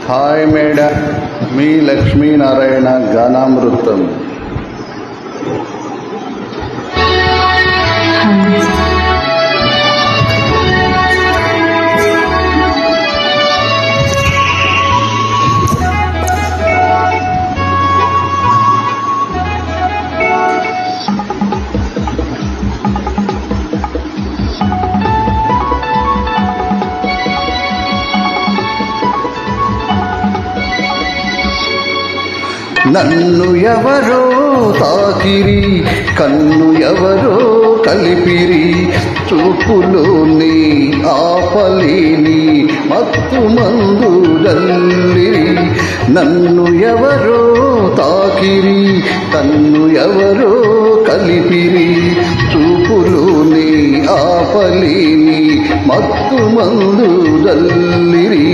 Hi madam, మీ లక్ష్మీనారాయణ గానామృతం. నన్ను ఎవరో తాకిరి, కన్ను ఎవరో కలిపిరి, చూపులోని ఆపలేని మత్తు మందు జల్లిరి. నన్ను ఎవరో తాకిరి, కన్ను ఎవరో కలిపిరి, చూపులోని ఆపలేని మత్తు మందు జల్లిరి.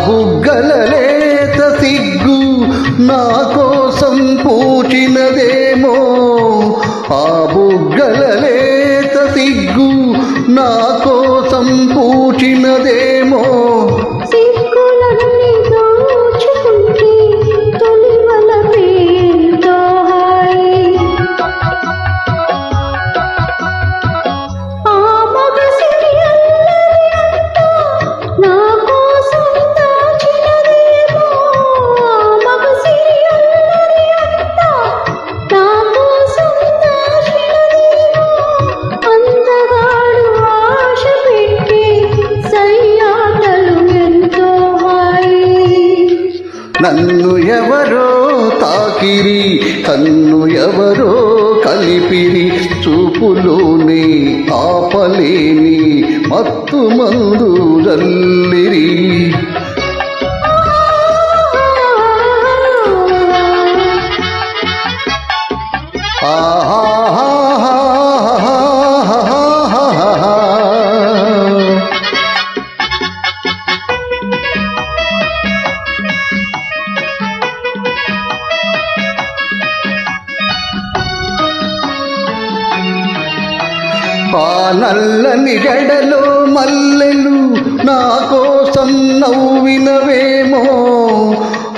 బుగ్గలలేత సిగ్గు నా కోసం పూచినదేమో, ఆ బుగ్గలలేత సిగ్గు నా కోసం పూచినదేమో. నన్ను ఎవరో తాకిరి, కన్ను ఎవరో కలిపిరి, చూపులోని ఆపలేని మత్తు మందు జల్లిరి. ఆ నల్లని జడలో మల్లెలు నా కోసం నవ్వినవేమో,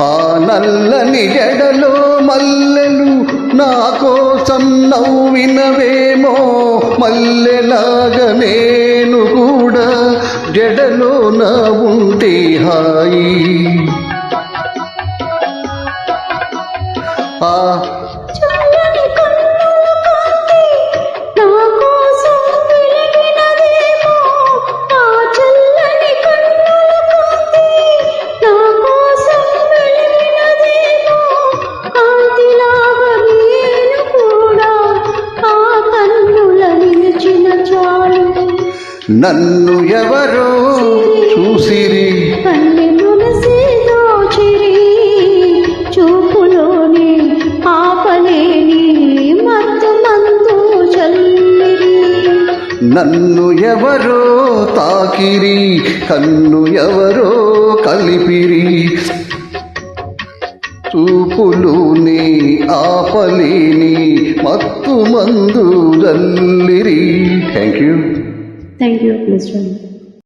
ఆ నల్లని జడలో మల్లెలు నా కోసం నవ్వినవేమో. మల్లెలాగా నేను కూడా జడలో నా ఉంటే హాయి. ఆ నన్ను ఎవరో చూసిరి, చూపులోని ఆపలేని మత్తు మందు జల్లిరి. నన్ను ఎవరో తాకిరి, కన్ను ఎవరో కలిపిరి, చూపులోని ఆపలేని మత్తు మందు జల్లిరి. Thank you. Thank you, Mr.